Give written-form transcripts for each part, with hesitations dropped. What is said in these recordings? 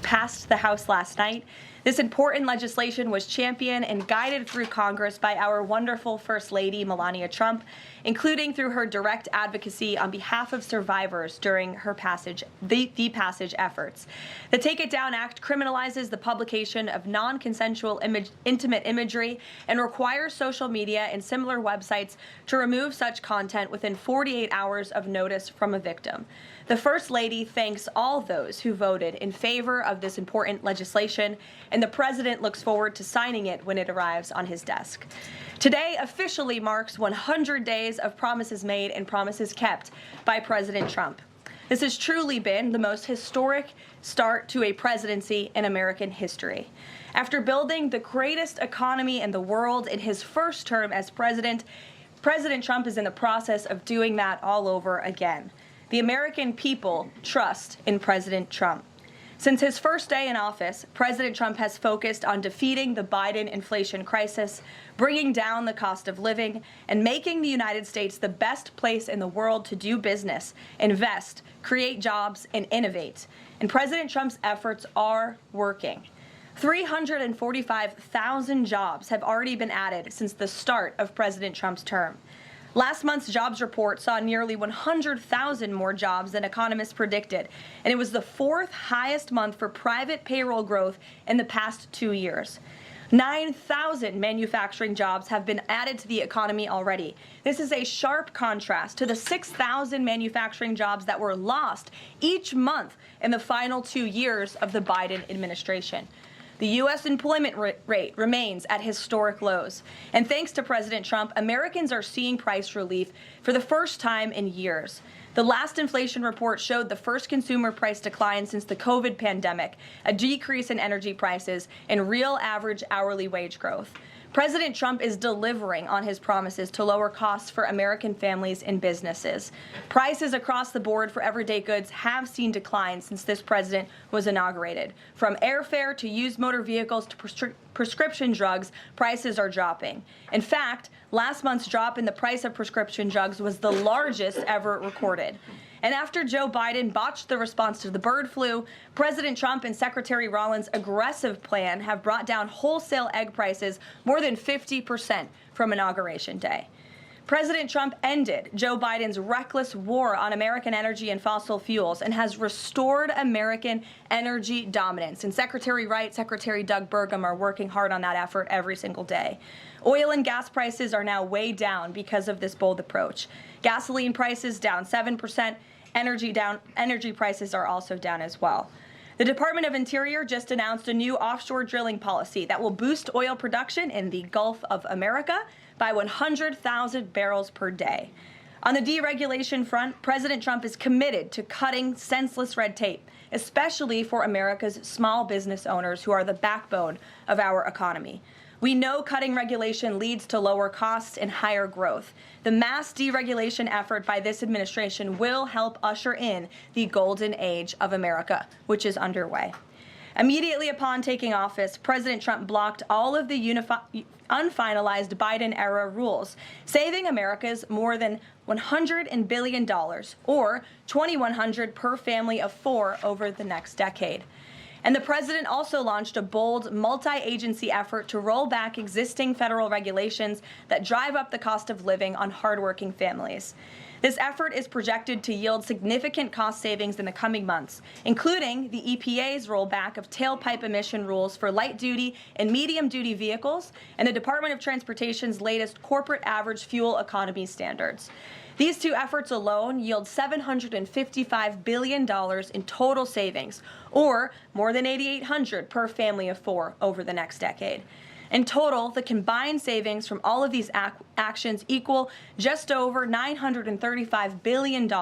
passed the House last night. This important legislation was championed and guided through Congress by our wonderful First Lady, Melania Trump, including through her direct advocacy on behalf of survivors during her passage, the passage efforts. The Take It Down Act criminalizes the publication of non-consensual intimate imagery and requires social media and similar websites to remove such content within 48 hours of notice from a victim. The First Lady thanks all those who voted in favor of this important legislation, and the President looks forward to signing it when it arrives on his desk. Today officially marks 100 days of promises made and promises kept by President Trump. This has truly been the most historic start to a presidency in American history. After building the greatest economy in the world in his first term as president, President Trump is in the process of doing that all over again. The American people trust in President Trump. Since his first day in office, President Trump has focused on defeating the Biden inflation crisis, bringing down the cost of living, and making the United States the best place in the world to do business, invest, create jobs, and innovate. And President Trump's efforts are working. 345,000 jobs have already been added since the start of President Trump's term. Last month's jobs report saw nearly 100,000 more jobs than economists predicted, and it was the fourth highest month for private payroll growth in the past 2 years. 9,000 manufacturing jobs have been added to the economy already. This is a sharp contrast to the 6,000 manufacturing jobs that were lost each month in the final 2 years of the Biden administration. The U.S. employment rate remains at historic lows. And thanks to President Trump, Americans are seeing price relief for the first time in years. The last inflation report showed the first consumer price decline since the COVID pandemic, a decrease in energy prices, and real average hourly wage growth. President Trump is delivering on his promises to lower costs for American families and businesses. Prices across the board for everyday goods have seen declines since this president was inaugurated. From airfare to used motor vehicles to prescription drugs, prices are dropping. In fact, last month's drop in the price of prescription drugs was the largest ever recorded. And after Joe Biden botched the response to the bird flu, President Trump and Secretary Rollins' aggressive plan have brought down wholesale egg prices more than 50% from Inauguration Day. President Trump ended Joe Biden's reckless war on American energy and fossil fuels and has restored American energy dominance. And Secretary Wright, Secretary Doug Burgum are working hard on that effort every single day. Oil and gas prices are now way down because of this bold approach. Gasoline prices down 7%. Energy prices are also down as well. The Department of Interior just announced a new offshore drilling policy that will boost oil production in the Gulf of America by 100,000 barrels per day. On the deregulation front, President Trump is committed to cutting senseless red tape, especially for America's small business owners who are the backbone of our economy. We know cutting regulation leads to lower costs and higher growth. The mass deregulation effort by this administration will help usher in the golden age of America, which is underway. Immediately upon taking office, President Trump blocked all of the unfinalized Biden-era rules, saving Americans more than $100 billion, or $2,100 per family of four over the next decade. And the president also launched a bold multi-agency effort to roll back existing federal regulations that drive up the cost of living on hardworking families. This effort is projected to yield significant cost savings in the coming months, including the EPA's rollback of tailpipe emission rules for light-duty and medium-duty vehicles and the Department of Transportation's latest corporate average fuel economy standards. These two efforts alone yield $755 billion in total savings, or more than $8,800 per family of four over the next decade. In total, the combined savings from all of these actions equal just over $935 billion,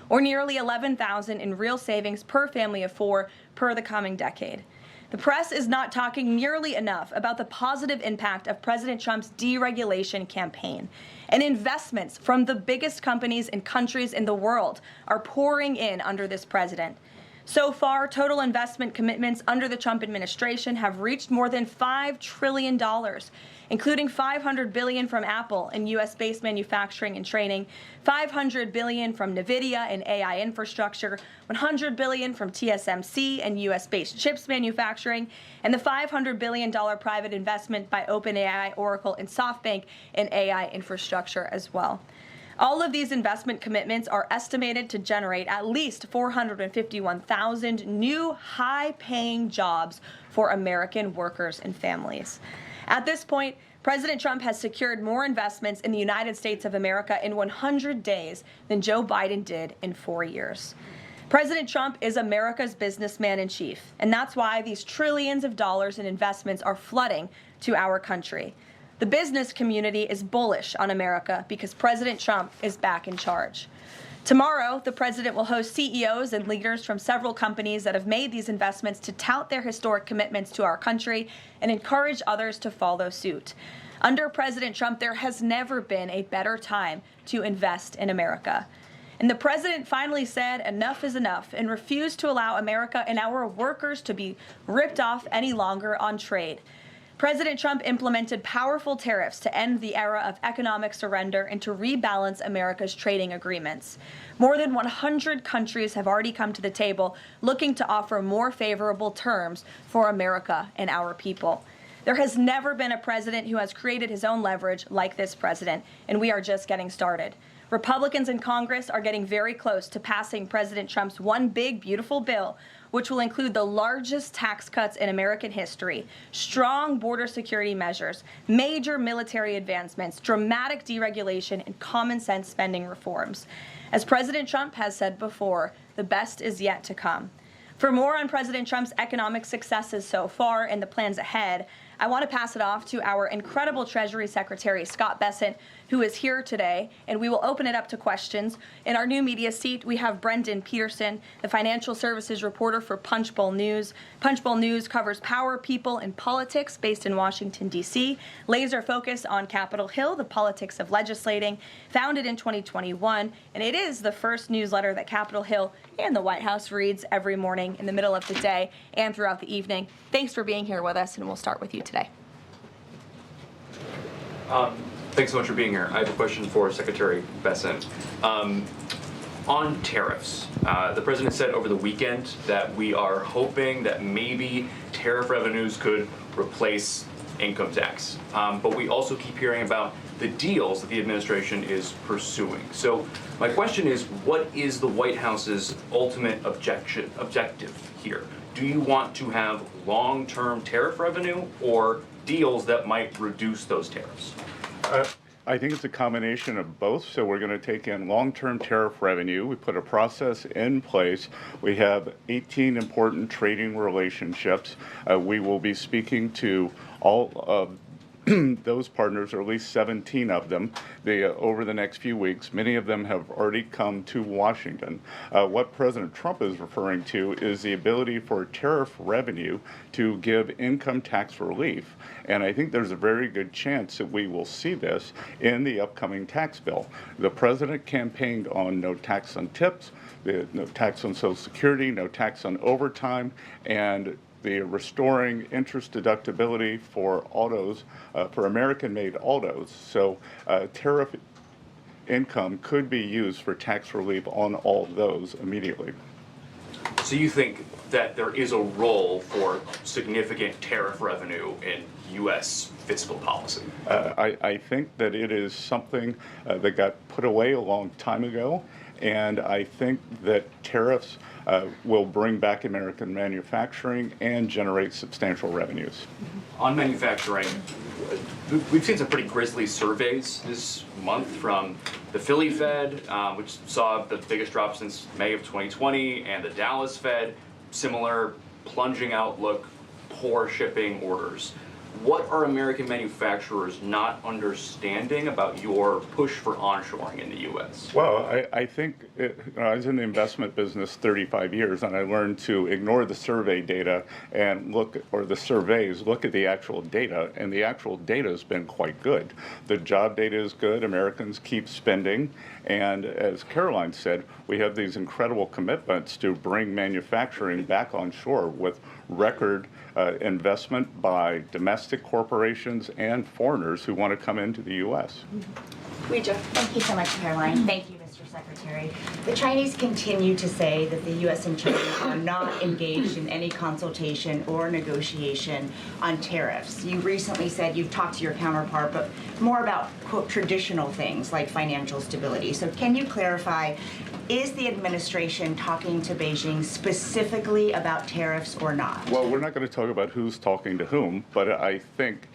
or nearly $11,000 in real savings per family of four per the coming decade. The press is not talking nearly enough about the positive impact of President Trump's deregulation campaign. And investments from the biggest companies and countries in the world are pouring in under this president. So far, total investment commitments under the Trump administration have reached more than $5 trillion, including $500 billion from Apple in U.S.-based manufacturing and training, $500 billion from NVIDIA and AI infrastructure, $100 billion from TSMC and U.S.-based chips manufacturing, and the $500 billion private investment by OpenAI, Oracle, and SoftBank in AI infrastructure as well. All of these investment commitments are estimated to generate at least 451,000 new high-paying jobs for American workers and families. At this point, President Trump has secured more investments in the United States of America in 100 days than Joe Biden did in 4 years. President Trump is America's businessman in chief, and that's why these trillions of dollars in investments are flooding to our country. The business community is bullish on America because President Trump is back in charge. Tomorrow, the president will host CEOs and leaders from several companies that have made these investments to tout their historic commitments to our country and encourage others to follow suit. Under President Trump, there has never been a better time to invest in America. And the president finally said enough is enough and refused to allow America and our workers to be ripped off any longer on trade. President Trump implemented powerful tariffs to end the era of economic surrender and to rebalance America's trading agreements. More than 100 countries have already come to the table looking to offer more favorable terms for America and our people. There has never been a president who has created his own leverage like this president, and we are just getting started. Republicans in Congress are getting very close to passing President Trump's One Big Beautiful Bill, which will include the largest tax cuts in American history, strong border security measures, major military advancements, dramatic deregulation, and common sense spending reforms. As President Trump has said before, the best is yet to come. For more on President Trump's economic successes so far and the plans ahead, I want to pass it off to our incredible Treasury Secretary, Scott Bessent, who is here today, and we will open it up to questions. In our new media seat, we have Brendan Peterson, the financial services reporter for Punchbowl News. Punchbowl News covers power, people, and politics based in Washington, D.C., laser focus on Capitol Hill, the politics of legislating, founded in 2021, and it is the first newsletter that Capitol Hill and the White House reads every morning in the middle of the day and throughout the evening. Thanks for being here with us, and we'll start with you today. Thanks so much for being here. I have a question for Secretary Bessent. On tariffs, the president said over the weekend that we are hoping that maybe tariff revenues could replace income tax. But we also keep hearing about the deals that the administration is pursuing. So my question is, what is the White House's ultimate objective here? Do you want to have long-term tariff revenue or deals that might reduce those tariffs? I think it's a combination of both. So we're going to take in long-term tariff revenue. We put a process in place. We have 18 important trading relationships. We will be speaking to all of those partners, or at least 17 of them, over the next few weeks. Many of them have already come to Washington. What President Trump is referring to is the ability for tariff revenue to give income tax relief. And I think there's a very good chance that we will see this in the upcoming tax bill. The president campaigned on no tax on tips, no tax on Social Security, no tax on overtime, and the restoring interest deductibility for autos, for American-made autos. So tariff income could be used for tax relief on all of those immediately. So you think that there is a role for significant tariff revenue in U.S. fiscal policy? I think that it is something that got put away a long time ago, and I think that tariffs will bring back American manufacturing and generate substantial revenues. On manufacturing, we've seen some pretty grisly surveys this month from the Philly Fed, which saw the biggest drop since May of 2020, and the Dallas Fed, similar plunging outlook, poor shipping orders. what are American manufacturers not understanding about your push for onshoring in the U.S.? Well, I think I was in the investment business 35 years, and I learned to ignore the survey data and look at the actual data, and the actual data has been quite good. The job data is good. Americans keep spending, and as Karoline said, we have these incredible commitments to bring manufacturing back on shore with record investment by domestic corporations and foreigners who want to come into the U.S. Thank you so much, Caroline. Thank you, Mr. Secretary. The Chinese continue to say that the U.S. and China are not engaged in any consultation or negotiation on tariffs. You recently said you've talked to your counterpart, but more about, quote, traditional things like financial stability. So can you clarify, is the administration talking to Beijing specifically about tariffs or not? Well, we're not going to talk about who's talking to whom, but I think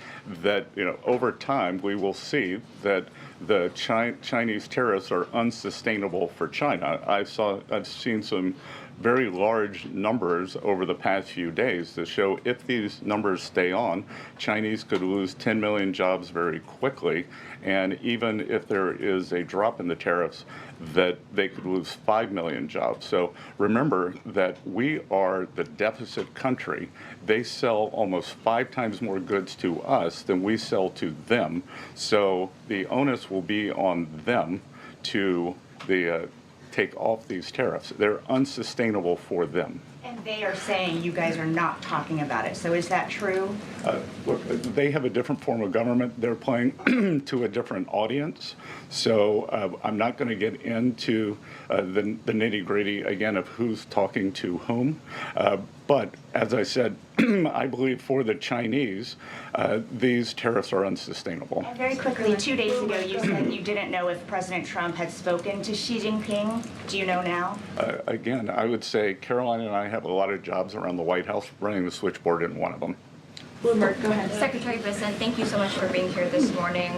that over time we will see that the Chinese tariffs are unsustainable for China. I've seen some very large numbers over the past few days that show if these numbers stay on, Chinese could lose 10 million jobs very quickly, and even if there is a drop in the tariffs, that they could lose 5 million jobs. So remember that we are the deficit country. They sell almost 5 times more goods to us than we sell to them. So the onus will be on them to take off these tariffs. They're unsustainable for them. And they are saying you guys are not talking about it. So is that true? Look, they have a different form of government. They're playing to a different audience. So I'm not going to get into the nitty-gritty, again, of who's talking to whom. But as I said, I believe for the Chinese, these tariffs are unsustainable. And very quickly, 2 days ago, you said you didn't know if President Trump had spoken to Xi Jinping. Do you know now? Again, I would say Caroline and I have a lot of jobs around the White House. Running the switchboard isn't one of them. Bloomberg, go ahead. Secretary Bessent, thank you so much for being here this morning.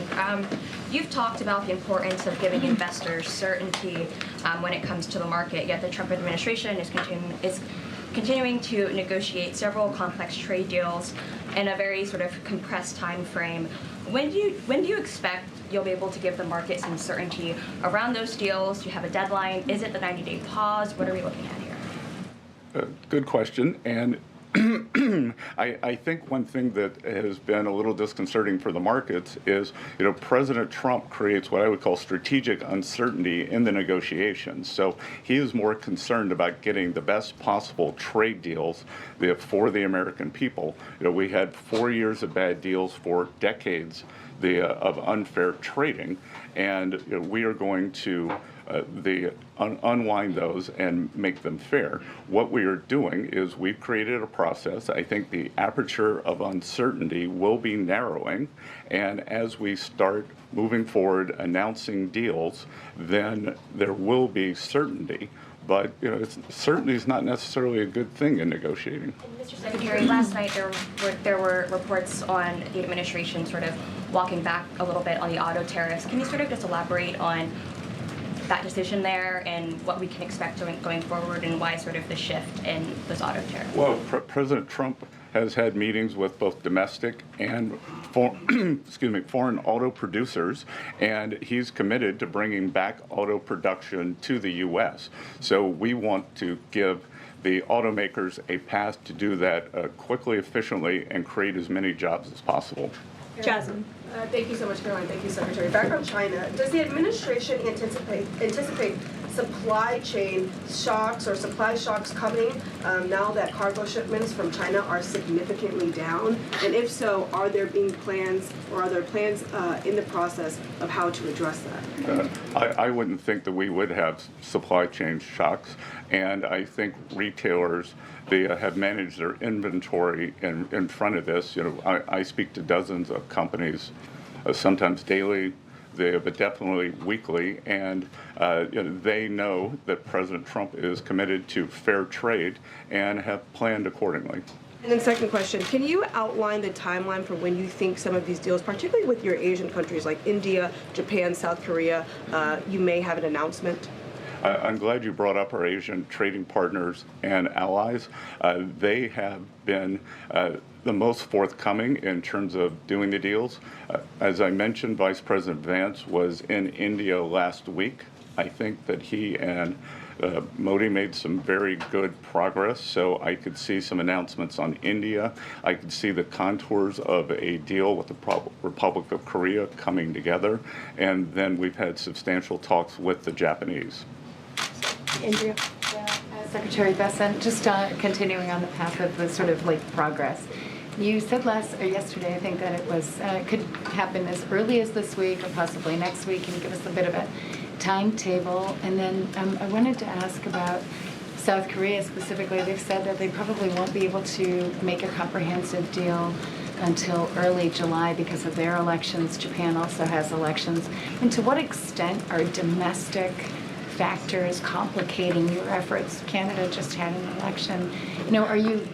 You've talked about the importance of giving investors certainty when it comes to the market, yet the Trump administration is continuing to negotiate several complex trade deals in a very sort of compressed time frame. When do you expect you'll be able to give the market some certainty around those deals? Do you have a deadline? Is it the 90-day pause? What are we looking at here? Good question. And I think one thing that has been a little disconcerting for the markets is, President Trump creates what I would call strategic uncertainty in the negotiations. So he is more concerned about getting the best possible trade deals for the American people. We had 4 years of bad deals for decades of unfair trading, and we are going to unwind those and make them fair. What we are doing is we've created a process. I think the aperture of uncertainty will be narrowing, and as we start moving forward announcing deals, then there will be certainty. But certainty is not necessarily a good thing in negotiating. Mr. Secretary, last night there were reports on the administration sort of walking back a little bit on the auto tariffs. Can you sort of just elaborate on that decision there and what we can expect going forward, and why sort of the shift in those auto tariffs? Well, President Trump has had meetings with both domestic and foreign auto producers, and he's committed to bringing back auto production to the U.S. So we want to give the automakers a path to do that quickly, efficiently, and create as many jobs as possible. Jasmine. Thank you so much, Caroline. Thank you, Secretary. Back on China, does the administration anticipate supply chain shocks or supply shocks coming now that cargo shipments from China are significantly down? And if so, are there plans in the process of how to address that? I wouldn't think that we would have supply chain shocks, and I think retailers have managed their inventory in front of this. I speak to dozens of companies, sometimes daily, but definitely weekly, and they know that President Trump is committed to fair trade and have planned accordingly. And then second question, can you outline the timeline for when you think some of these deals, particularly with your Asian countries like India, Japan, South Korea, you may have an announcement? I'm glad you brought up our Asian trading partners and allies. They have been the most forthcoming in terms of doing the deals. As I mentioned, Vice President Vance was in India last week. I think that he and Modi made some very good progress, so I could see some announcements on India. I could see the contours of a deal with the Republic of Korea coming together, and then we've had substantial talks with the Japanese. Andrea? Secretary Bessent, just continuing on the path of the sort of like progress. You said yesterday, I think, that it was could happen as early as this week or possibly next week. Can you give us a bit of a timetable? And then I wanted to ask about South Korea specifically. They've said that they probably won't be able to make a comprehensive deal until early July because of their elections. Japan also has elections. And to what extent are domestic factors complicating your efforts? Canada just had an election. You know, are you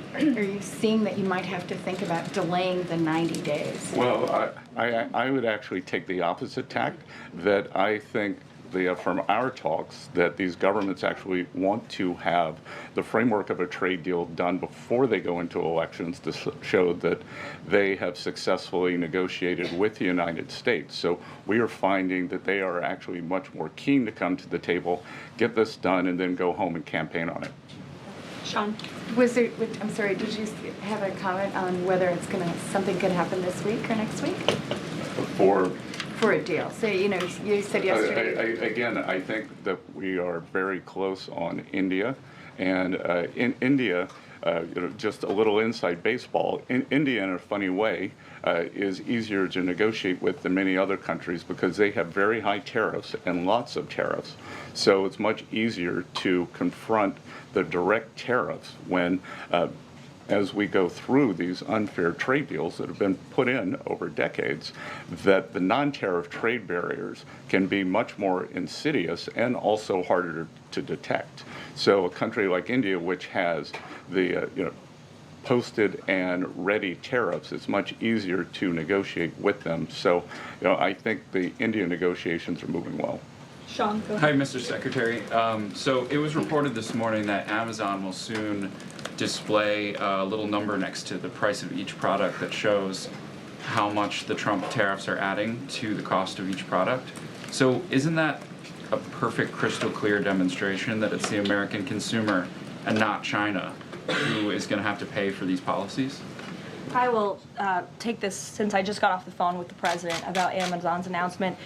seeing that you might have to think about delaying the 90 days? Well, I would actually take the opposite tack, that I think from our talks that these governments actually want to have the framework of a trade deal done before they go into elections to show that they have successfully negotiated with the United States. So we are finding that they are actually much more keen to come to the table, get this done, and then go home and campaign on it. Sean? I'm sorry, did you have a comment on whether something could happen this week or next week? For a deal. So, you know, you said yesterday. Again, I think that we are very close on India. And in India, just a little inside baseball, India, in a funny way, is easier to negotiate with than many other countries because they have very high tariffs and lots of tariffs. So it's much easier to confront the direct tariffs when as we go through these unfair trade deals that have been put in over decades, that the non-tariff trade barriers can be much more insidious and also harder to detect. So a country like India, which has the posted and ready tariffs, it's much easier to negotiate with them. So I think the India negotiations are moving well. Sean, go ahead. Hi, Mr. Secretary. So it was reported this morning that Amazon will soon display a little number next to the price of each product that shows how much the Trump tariffs are adding to the cost of each product. So isn't that a perfect, crystal clear demonstration that it's the American consumer and not China who is going to have to pay for these policies? I will take this since I just got off the phone with the president about Amazon's announcement.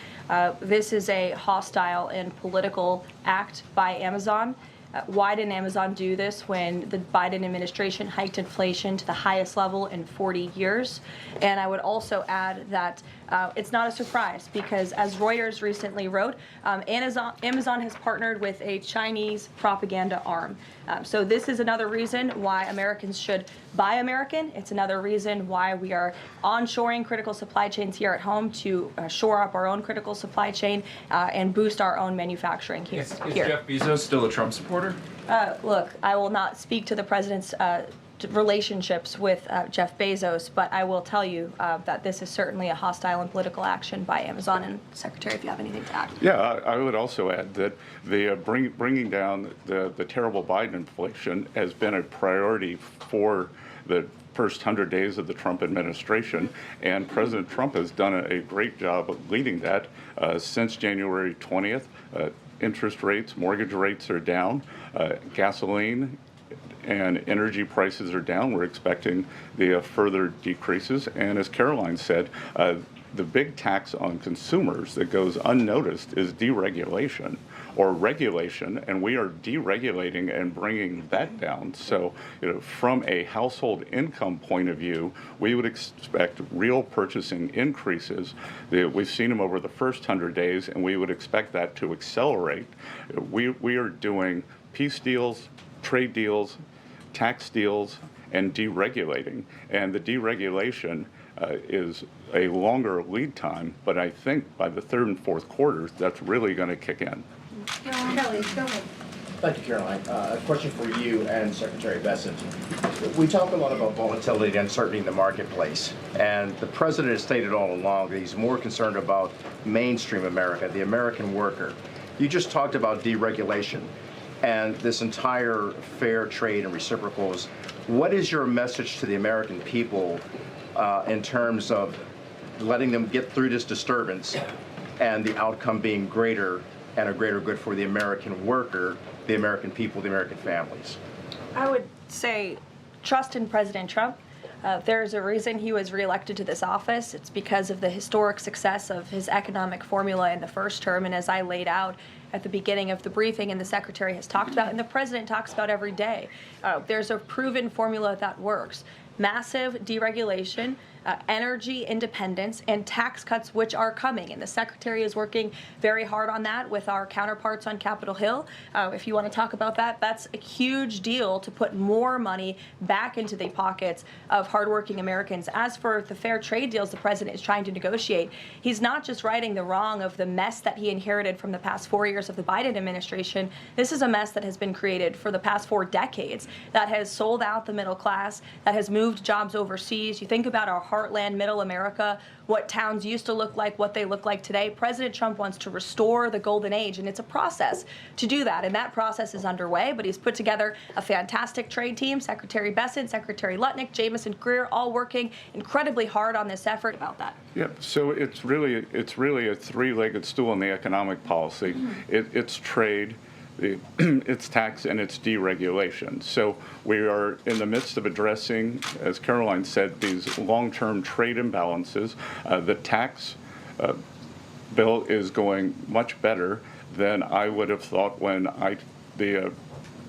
This is a hostile and political act by Amazon. Why didn't Amazon do this when the Biden administration hiked inflation to the highest level in 40 years? And I would also add that it's not a surprise because, as Reuters recently wrote, Amazon has partnered with a Chinese propaganda arm. So this is another reason why Americans should buy American. It's another reason why we are onshoring critical supply chains here at home to shore up our own critical supply chain and boost our own manufacturing here. Is Jeff Bezos still a Trump supporter? Look, I will not speak to the president's relationships with Jeff Bezos, but I will tell you that this is certainly a hostile and political action by Amazon. And Secretary, if you have anything to add. Yeah, I would also add that the bringing down the terrible Biden inflation has been a priority for the first 100 days of the Trump administration, and President Trump has done a great job of leading that since January 20th. Interest rates, mortgage rates are down, gasoline and energy prices are down. We're expecting the further decreases. And as Karoline said, the big tax on consumers that goes unnoticed is deregulation or regulation, and we are deregulating and bringing that down. So, from a household income point of view, we would expect real purchasing increases. We've seen them over the first 100 days, and we would expect that to accelerate. We are doing peace deals, trade deals, tax deals, and deregulating. And the deregulation is a longer lead time, but I think by the third and fourth quarters, that's really going to kick in. Kelly, go ahead. Thank you, Caroline. A question for you and Secretary Bessent. We talk a lot about volatility and uncertainty in the marketplace, and the president has stated all along that he's more concerned about mainstream America, the American worker. You just talked about deregulation and this entire fair trade and reciprocals What is your message to the American people in terms of letting them get through this disturbance and the outcome being greater and a greater good for the American worker, the American people, the American families? I would say trust in President Trump. There's a reason he was reelected to this office. It's because of the historic success of his economic formula in the first term. And as I laid out at the beginning of the briefing and the Secretary has talked about and the President talks about every day, there's a proven formula that works. Massive deregulation, energy independence, and tax cuts, which are coming. And the Secretary is working very hard on that with our counterparts on Capitol Hill. If you want to talk about that, that's a huge deal to put more money back into the pockets of hardworking Americans. As for the fair trade deals the President is trying to negotiate, he's not just righting the wrong of the mess that he inherited from the past 4 years of the Biden administration. This is a mess that has been created for the past 4 decades that has sold out the middle class, that has moved jobs overseas. You think about our heartland, middle America, what towns used to look like, what they look like today. President Trump wants to restore the golden age, and it's a process to do that. And that process is underway, but he's put together a fantastic trade team. Secretary Bessent, Secretary Lutnick, Jamieson Greer, all working incredibly hard on this effort about that. Yeah, so it's really a three-legged stool in the economic policy. It's trade, it's tax, and it's deregulation. So we are in the midst of addressing, as Karoline said, these long-term trade imbalances. The tax bill is going much better than I would have thought when I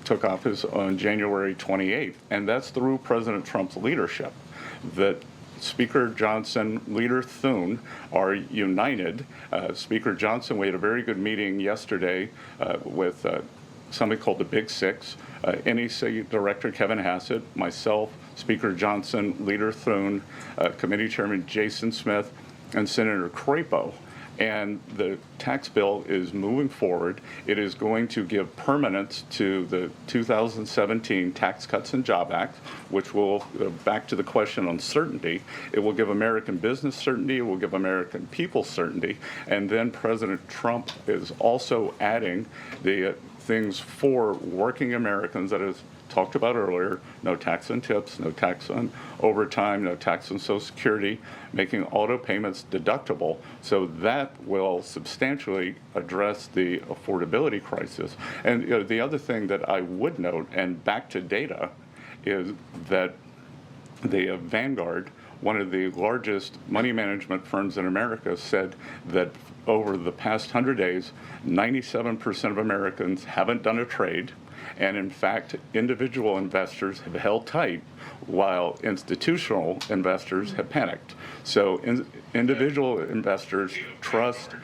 took office on January 28th, and that's through President Trump's leadership. That Speaker Johnson, Leader Thune are united. Speaker Johnson, we had a very good meeting yesterday with somebody called the Big Six, NEC Director Kevin Hassett, myself, Speaker Johnson, Leader Thune, Committee Chairman Jason Smith, and Senator Crapo. And the tax bill is moving forward. It is going to give permanence to the 2017 Tax Cuts and Job Act, which will, back to the question on certainty, it will give American business certainty, it will give American people certainty, and then President Trump is also adding the things for working Americans that is talked about earlier: no tax on tips, no tax on overtime, no tax on Social Security, making auto payments deductible. So that will substantially address the affordability crisis. And the other thing that I would note, and back to data, is that the Vanguard, one of the largest money management firms in America, said that over the past 100 days, 97% of Americans haven't done a trade. And in fact, individual investors have held tight while institutional investors have panicked. So individual investors trust,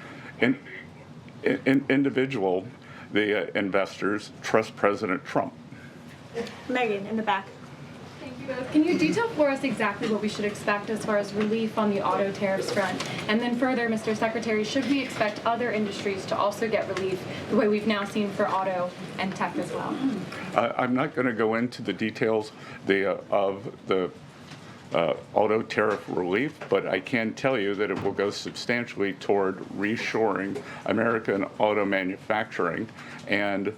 investors trust President Trump. Megan, in the back. Thank you both. Can you detail for us exactly what we should expect as far as relief on the auto tariffs front? And then further, Mr. Secretary, should we expect other industries to also get relief the way we've now seen for auto and tech as well? I'm not going to go into the details of the auto tariff relief, but I can tell you that it will go substantially toward reshoring American auto manufacturing. And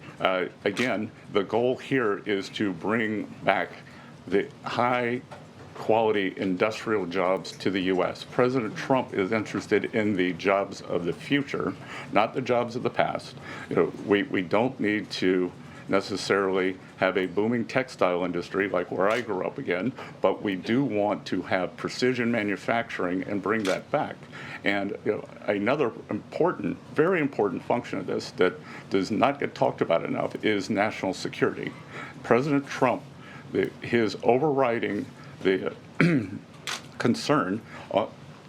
again, the goal here is to bring back the high quality industrial jobs to the U.S. President Trump is interested in the jobs of the future, not the jobs of the past. We don't need to necessarily have a booming textile industry like where I grew up again, but we do want to have precision manufacturing and bring that back. And another important, very important function of this that does not get talked about enough is national security. President Trump, his overriding the concern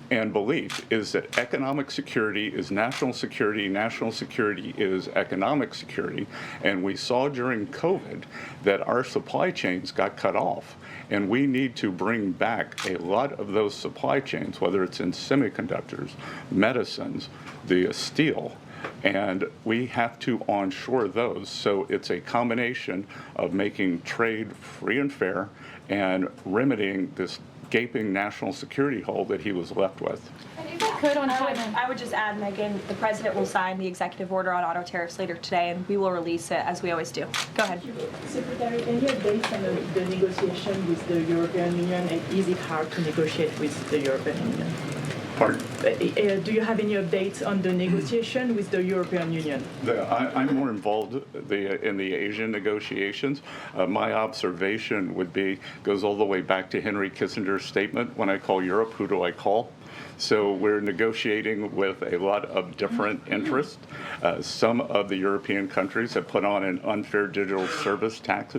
and belief is that economic security is national security is economic security. And we saw during COVID that our supply chains got cut off. And we need to bring back a lot of those supply chains, whether it's in semiconductors, medicines, the steel. And we have to onshore those. So it's a combination of making trade free and fair and remedying this gaping national security hole that he was left with. And if I could on China. I would just add, Megan, the president will sign the executive order on auto tariffs later today, and we will release it as we always do. Go ahead. Secretary, can you update on the negotiation with the European Union, and is it hard to negotiate with the European Union? Pardon? Do you have any updates on the negotiation with the European Union? I'm more involved in the Asian negotiations. My observation would be, goes all the way back to Henry Kissinger's statement, when I call Europe, who do I call? So we're negotiating with a lot of different interests. Some of the European countries have put on an unfair digital service tax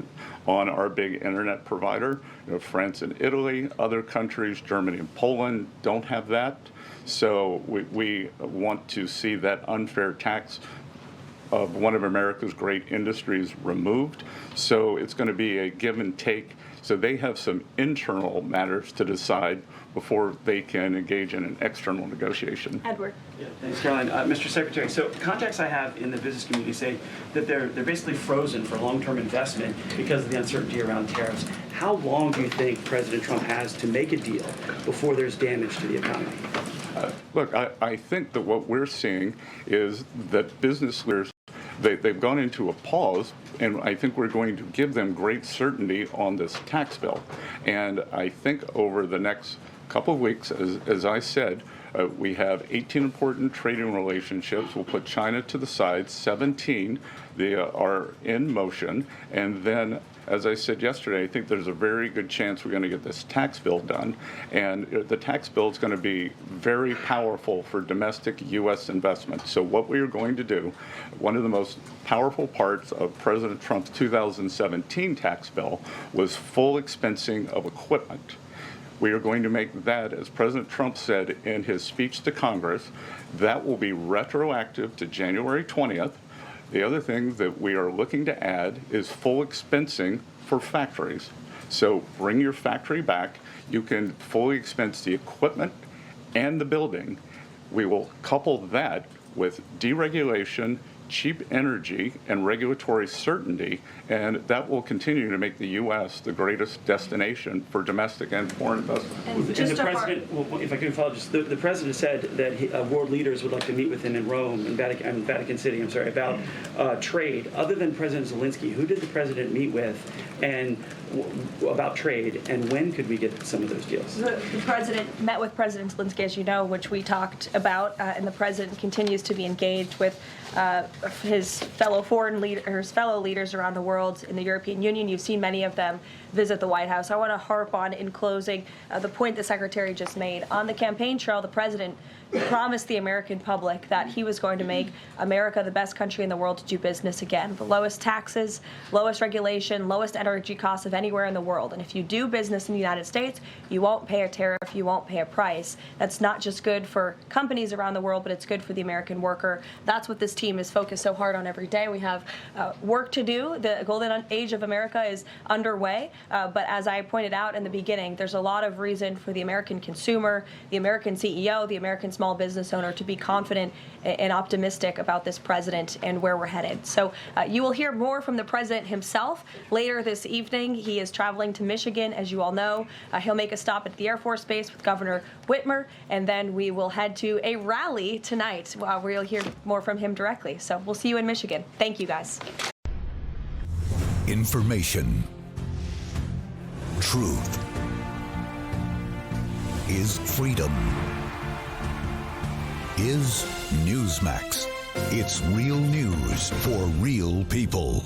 on our big internet provider. France and Italy, other countries, Germany and Poland, don't have that. So we want to see that unfair tax of one of America's great industries removed. So it's going to be a give and take. So they have some internal matters to decide before they can engage in an external negotiation. Edward. Yeah, thanks, Caroline. Mr. Secretary, so contacts I have in the business community say that they're basically frozen for long-term investment because of the uncertainty around tariffs. How long do you think President Trump has to make a deal before there's damage to the economy? Look, I think that what we're seeing is that business leaders, they've gone into a pause, and I think we're going to give them great certainty on this tax bill. And I think over the next couple of weeks, as I said, we have 18 important trading relationships. We'll put China to the side. 17 they are in motion. And then, as I said yesterday, I think there's a very good chance we're going to get this tax bill done. And the tax bill is going to be very powerful for domestic U.S. investment. So what we are going to do, one of the most powerful parts of President Trump's 2017 tax bill was full expensing of equipment. We are going to make that, as President Trump said in his speech to Congress, that will be retroactive to January 20th. The other thing that we are looking to add is full expensing for factories. So bring your factory back. You can fully expense the equipment and the building. We will couple that with deregulation, cheap energy, and regulatory certainty, and that will continue to make the U.S. the greatest destination for domestic and foreign investment. And the president, well, if I can follow, just the president said that world leaders would like to meet with him in Rome, in Vatican City, about trade. Other than President Zelensky, who did the president meet with, and about trade, and when could we get some of those deals? The president met with President Zelensky, as you know, which we talked about, and the president continues to be engaged with his fellow leaders around the world in the European Union. You've seen many of them visit the White House. I want to harp on, in closing, the point the Secretary just made. On the campaign trail, the president promised the American public that he was going to make America the best country in the world to do business again. The lowest taxes, lowest regulation, lowest energy costs of anywhere in the world. And if you do business in the United States, you won't pay a tariff, you won't pay a price. That's not just good for companies around the world, but it's good for the American worker. That's what this team is focused so hard on every day. We have work to do. The golden age of America is underway. But as I pointed out in the beginning, there's a lot of reason for the American consumer, the American CEO, the American small business owner to be confident and optimistic about this president and where we're headed. So you will hear more from the president himself later this evening. He is traveling to Michigan, as you all know. He'll make a stop at the Air Force Base with Governor Whitmer, and then we will head to a rally tonight where you'll hear more from him directly. So we'll see you in Michigan. Thank you, guys. Information. Truth is freedom. Is Newsmax. It's real news for real people.